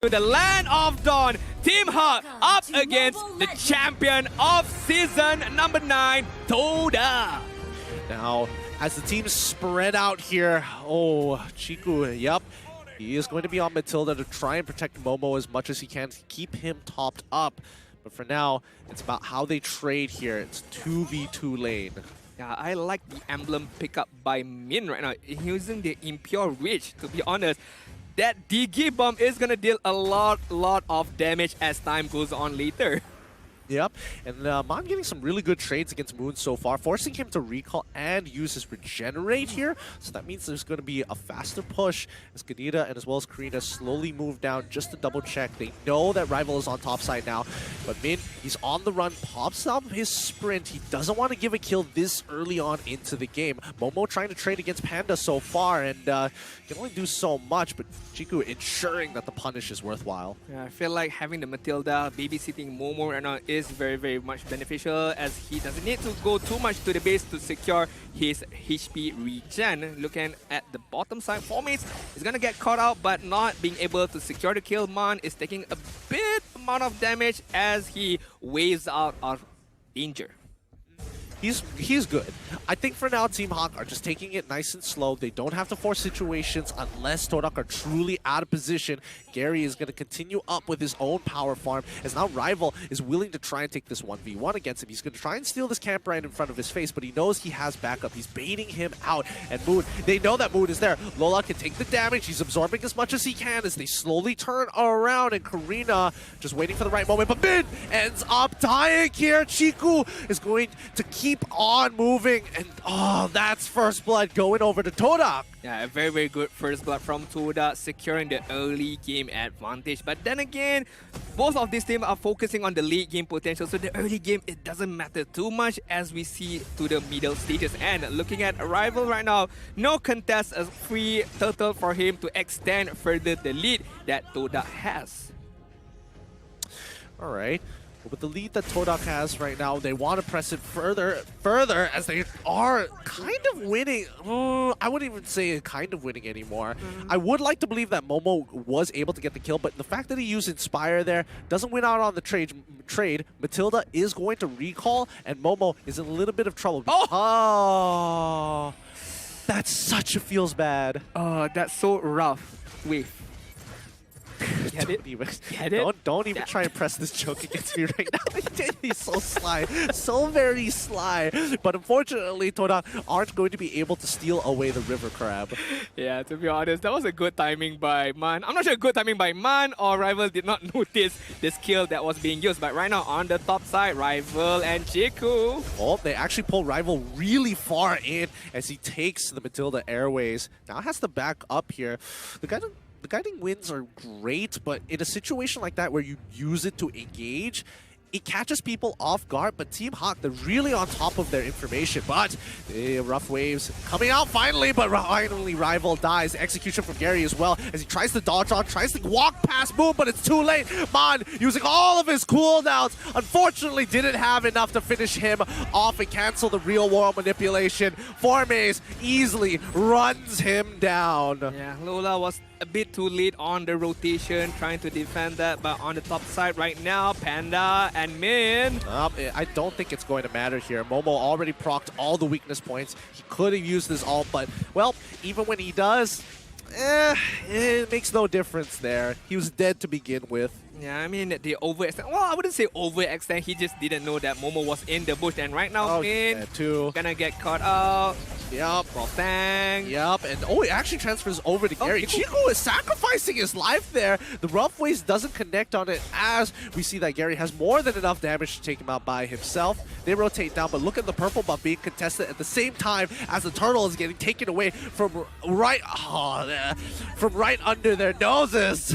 to the land of dawn. Team HAQ up against the champion of season number 9, TODAK. Now, as the teams spread out here, Chiku, yep, he is going to be on Matilda to try and protect Momo as much as he can to keep him topped up. But for now, it's about how they trade here. It's 2v2 lane. Yeah, I like the emblem pickup by Min right now. Using the Impure Reach, to be honest. That DG bomb is gonna deal a lot of damage as time goes on later. Yep, and Mon getting some really good trades against Moon so far, forcing him to recall and use his regenerate here. So that means there's going to be a faster push as Ganita and as well as Karina slowly move down just to double check. They know that Rival is on top side now, but Min, he's on the run, pops up his sprint. He doesn't want to give a kill this early on into the game. Momo trying to trade against Panda so far and can only do so much, but Chiku ensuring that the punish is worthwhile. Yeah, I feel like having the Matilda babysitting Momo right now is very much beneficial, as he doesn't need to go too much to the base to secure his HP regen. Looking at the bottom side, 4 mates is gonna get caught out but not being able to secure the kill. Mon is taking a bit amount of damage as he waves out of danger. He's good. I think for now, Team HAQ are just taking it nice and slow. They don't have to force situations unless TODAK are truly out of position. Gary is going to continue up with his own power farm, as now Rival is willing to try and take this 1v1 against him. He's going to try and steal this camp right in front of his face, but he knows he has backup. He's baiting him out. And Moon, they know that Moon is there. Lola can take the damage. He's absorbing as much as he can as they slowly turn around. And Karina just waiting for the right moment. But Min ends up dying here. Chiku is going to keep on moving, and that's first blood going over to TODAK. Yeah, a very good first blood from TODAK, securing the early game advantage. But then again, both of these teams are focusing on the late game potential, so the early game, it doesn't matter too much as we see to the middle stages. And looking at Rival right now, no contest, a free turtle for him to extend further the lead that TODAK has. All right. With the lead that TODAK has right now, they want to press it further as they are kind of winning. I wouldn't even say kind of winning anymore. I would like to believe that Momo was able to get the kill, but the fact that he used Inspire there doesn't win out on the trade. Matilda is going to recall, and Momo is in a little bit of trouble. Oh, that's such a feels bad. Oh, that's so rough. Wait. Don't even try and press this joke against me right now. He's so sly, so very sly. But unfortunately, TODAK aren't going to be able to steal away the river crab. Yeah, to be honest, that was a good timing by Man. I'm not sure good timing by Man or Rival did not notice the skill that was being used. But right now, on the top side, Rival and Chiku. Oh, they actually pull Rival really far in as he takes the Matilda Airways. Now has to back up here. The guiding winds are great, but in a situation like that where you use it to engage, it catches people off guard. But Team HAQ, they're really on top of their information. But the rough waves coming out finally, but finally Rival dies. Execution from Gary as well as he tries to dodge on, tries to walk past Moon, but it's too late. Mon using all of his cooldowns, unfortunately didn't have enough to finish him off and cancel the real world manipulation. Formaze easily runs him down. Yeah, Lola was a bit too late on the rotation, trying to defend that, but on the top side right now, Panda and Min. I don't think it's going to matter here. Momo already procced all the weakness points. He could have used his ult, but, well, even when he does, it makes no difference there. He was dead to begin with. Yeah, I mean, the overextend. Well, I wouldn't say overextend. He just didn't know that Momo was in the bush. And right now, Min gonna get caught out. Yep. Bang. Yep. And it actually transfers over to Gary. Chiku is sacrificing his life there. The rough waves doesn't connect on it as we see that Gary has more than enough damage to take him out by himself. They rotate down, but look at the purple buff being contested at the same time as the turtle is getting taken away from right under their noses.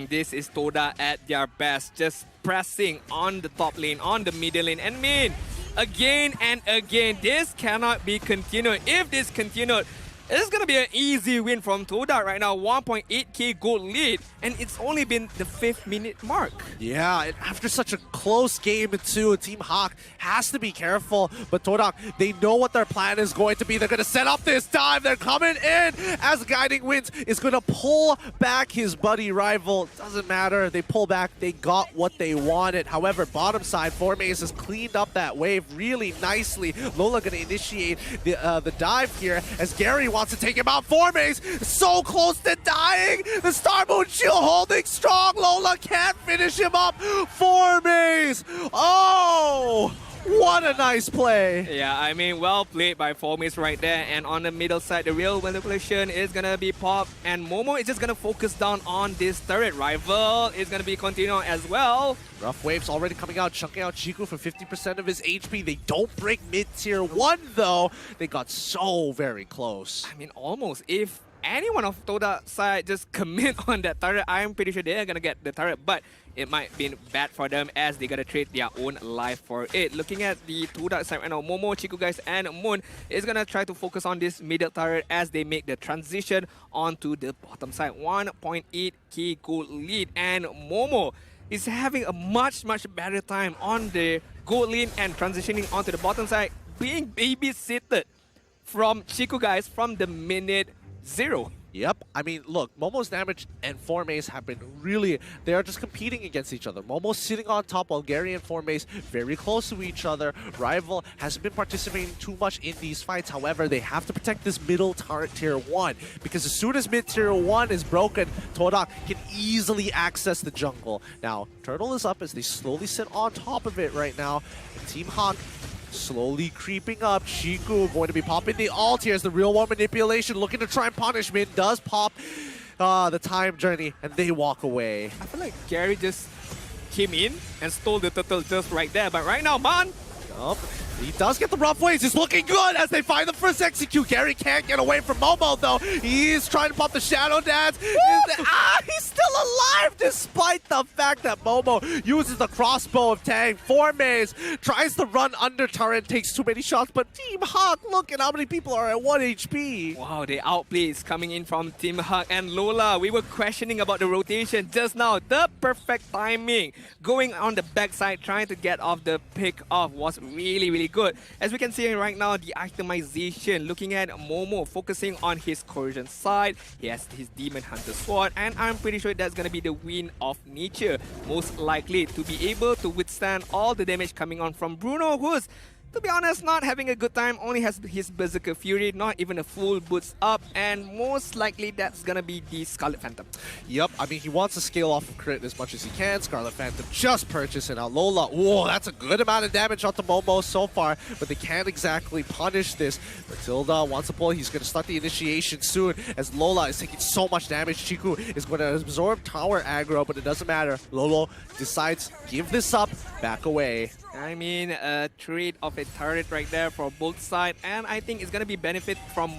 This is TODAK at their best, just pressing on the top lane, on the middle lane, and Min, again and again, this cannot be continued. If this continued, It's gonna be an easy win from TODAK right now. 1.8k gold lead, and it's only been the 5th minute mark. Yeah, and after such a close game too, Team HAQ has to be careful. But TODAK, they know what their plan is going to be. They're going to set up this dive. They're coming in as Guiding Winds is going to pull back his buddy rival. Doesn't matter. They pull back. They got what they wanted. However, bottom side, Formace has cleaned up that wave really nicely. Lola going to initiate the dive here as Gary wants to take him out. Formace so close to dying. The Star Moon Shield holding strong. Lola can't finish him up. Formace. Oh, what a nice play. Yeah, I mean, well played by Formace right there. And on the middle side, the real manipulation is gonna be popped, and Momo is just gonna focus down on this turret. Rival is gonna be continuing as well. Rough waves already coming out, chunking out Chiku for 50% of his HP. They don't break mid-tier 1 though. They got so very close. I mean, almost. If anyone of TODAK side just commit on that turret, I'm pretty sure they're gonna get the turret, but it might be bad for them as they gotta trade their own life for it. Looking at the TODAK side right now, Momo, Chiku guys, and Moon is gonna try to focus on this middle turret as they make the transition onto the bottom side. 1.8k gold lead, and Momo is having a much better time on the gold lane and transitioning onto the bottom side, being babysitted from Chiku guys from the minute 0. Yep. I mean, look, Momo's damage and Formace have been really... They are just competing against each other. Momo's sitting on top while Gary and Formace very close to each other. Rival hasn't been participating too much in these fights. However, they have to protect this middle tier 1 because as soon as mid tier 1 is broken, TODAK can easily access the jungle. Now, Turtle is up as they slowly sit on top of it right now. And Team HAQ slowly creeping up. Chiku going to be popping the ult here as the real one manipulation, looking to try and punish. Min does pop the time journey, and they walk away. I feel like Gary just came in and stole the turtle just right there. But right now, Man, he does get the rough waves. He's looking good as they find the first execute. Gary can't get away from Momo, though. He's trying to pop the Shadow Dance. He's still alive despite the fact that Momo uses the crossbow of Tang. Formace tries to run under turret, takes too many shots, but Team HAQ, look at how many people are at 1 HP. wow, the outplay is coming in from Team HAQ. And Lola, we were questioning about the rotation just now. The perfect timing. Going on the backside, trying to get off the pick off was really good. As we can see right now, the itemization, looking at Momo focusing on his Corrosion side. He has his Demon Hunter sword, and I'm pretty sure that's gonna be the win of nature. Most likely to be able to withstand all the damage coming on from Bruno, who's, to be honest, not having a good time. Only has his Berserker Fury, not even a full boots up, and most likely that's gonna be the Scarlet Phantom. Yep, I mean, he wants to scale off of crit as much as he can. Scarlet Phantom just purchased it. Now Lola, whoa, that's a good amount of damage onto Momo so far, but they can't exactly punish this. Matilda wants to pull. He's going to start the initiation soon as Lola is taking so much damage. Chiku is going to absorb tower aggro, but it doesn't matter. Lolo decides, give this up, back away. I mean, a trade of a turret right there for both sides, and I think it's gonna be benefit from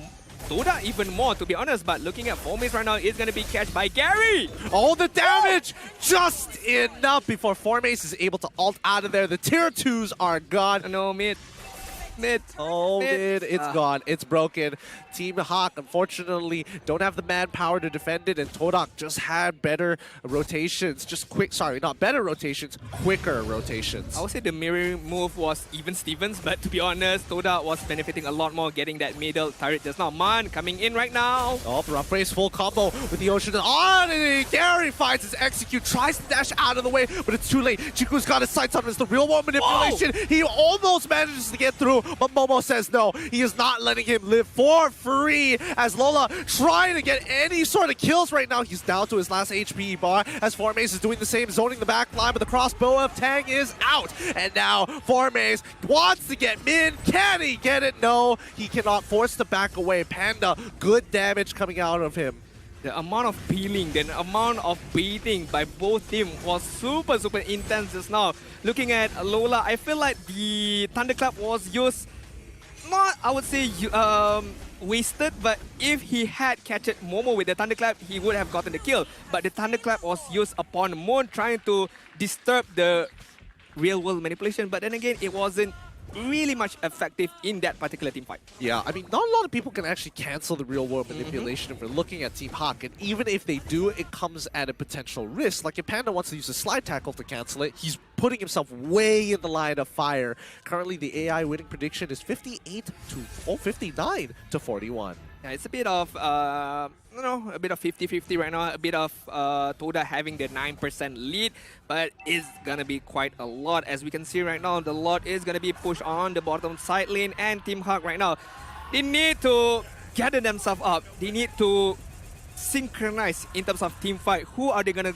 TODAK even more, to be honest. But looking at Formace right now, it's gonna be catched by Gary. All the damage, just enough before Formace is able to ult out of there. The tier 2s are gone. No, mid. Oh, it's gone. It's broken. Team HAQ, unfortunately, don't have the manpower to defend it, and TODAK just had better rotations. Just quick, sorry, not better rotations, quicker rotations. I would say the mirroring move was even Stevens, but to be honest, TODAK was benefiting a lot more getting that middle turret just now. Man coming in right now. Oh, rough race, full combo with the Ocean on, and Gary finds his execute, tries to dash out of the way, but it's too late. Chiku's got his sights on him. It's the real one manipulation. Whoa. He almost manages to get through, but Momo says no. He is not letting him live for free as Lola trying to get any sort of kills right now. He's down to his last HP bar as Formace is doing the same, zoning the back line, but the crossbow of Tang is out. And now Formace wants to get Min. Can he get it? No, he cannot. Force to back away. Panda, good damage coming out of him. The amount of peeling, the amount of beating by both teams was super intense just now. Looking at Lola, I feel like the Thunderclap was used, not, I would say, wasted, but if he had catched Momo with the Thunderclap, he would have gotten the kill. But the Thunderclap was used upon Moon, trying to disturb the real-world manipulation. But then again, it wasn't really much effective in that particular team fight. Yeah, I mean, not a lot of people can actually cancel the real world manipulation if we're looking at Team HAQ, and even if they do, it comes at a potential risk. Like if Panda wants to use a slide tackle to cancel it, he's putting himself way in the line of fire. Currently, the AI winning prediction is 59 to 41. Yeah, it's a bit of, you know, a bit of 50-50 right now. A bit of TODAK having the 9% lead, but it's gonna be quite a lot. As we can see right now, the lot is gonna be pushed on the bottom side lane, and Team HAQ right now, they need to gather themselves up. They need to synchronize in terms of team fight. Who are they gonna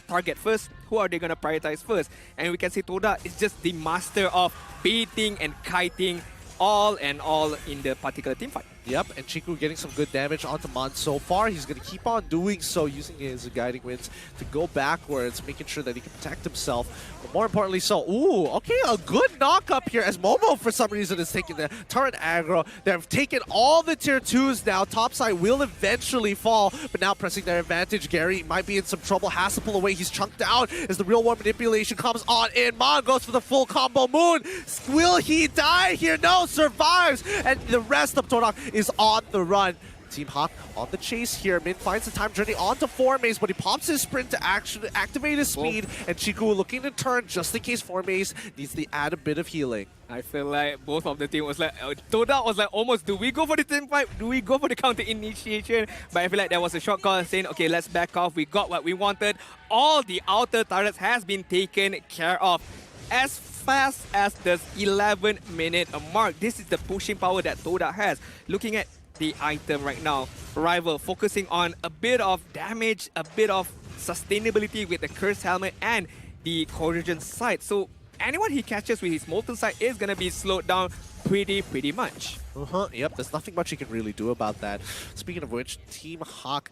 target first? Who are they gonna prioritize first? And we can see TODAK is just the master of baiting and kiting all and all in the particular team fight. Yep, and Chiku getting some good damage onto Mon so far. He's going to keep on doing so, using his guiding winds to go backwards, making sure that he can protect himself. But more importantly so, ooh, okay, a good knock up here as Momo for some reason is taking the turret aggro. They've taken all the tier 2s now. Topside will eventually fall, but now pressing their advantage. Gary might be in some trouble, has to pull away. He's chunked out as the real war manipulation comes on in. Mon goes for the full combo. Moon, will he die here? No, survives, and the rest of TODAK is on the run. Team HAQ on the chase here. Min finds the time journey onto 4Maze, but he pops his sprint to activate his speed, and Chiku looking to turn just in case 4Maze needs to add a bit of healing. I feel like both of the team was like, TODAK was like almost, do we go for the team fight? Do we go for the counter initiation? But I feel like there was a short call saying, okay, let's back off. We got what we wanted. All the outer turrets has been taken care of. As fast as the 11-minute mark, this is the pushing power that TODAK has. Looking at the item right now, Rival focusing on a bit of damage, a bit of sustainability with the Curse Helmet and the Corrosion Sight. So anyone he catches with his Molten Sight is going to be slowed down pretty much. Yep, there's nothing much you can really do about that. Speaking of which, Team HAQ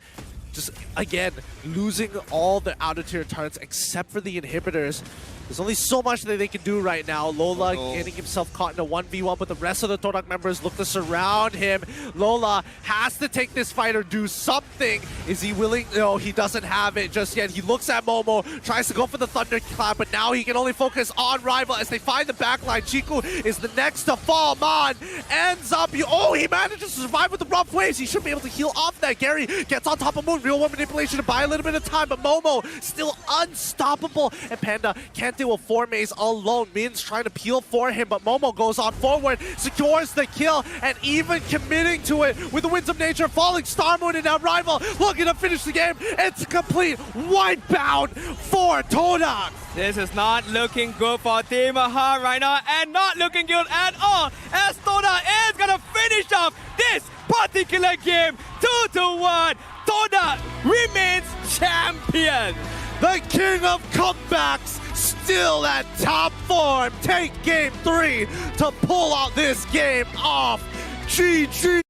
just, again, losing all the outer tier turrets except for the inhibitors. There's only so much that they can do right now. Lola getting himself caught in a 1v1, but the rest of the TODAK members look to surround him. Lola has to take this fight or do something. Is he willing? No, he doesn't have it just yet. He looks at Momo, tries to go for the Thunderclap, but now he can only focus on Rival as they find the backline. Chiku is the next to fall. Mon ends up, he manages to survive with the rough waves. He should be able to heal off that. Gary gets on top of Moon. Real one manipulation to buy a little bit of time, but Momo still unstoppable. And Panda can't deal with 4Maze alone. Min's trying to peel for him, but Momo goes on forward, secures the kill, and even committing to it with the winds of nature falling. Star Moon and now Rival looking to finish the game. It's a complete wipeout for TODAK. This is not looking good for Team HAQ right now, and not looking good at all, as TODAK is gonna finish off this particular game 2-1. TODAK remains champion. The king of comebacks still at top form. Take game 3 to pull out this game off. GG.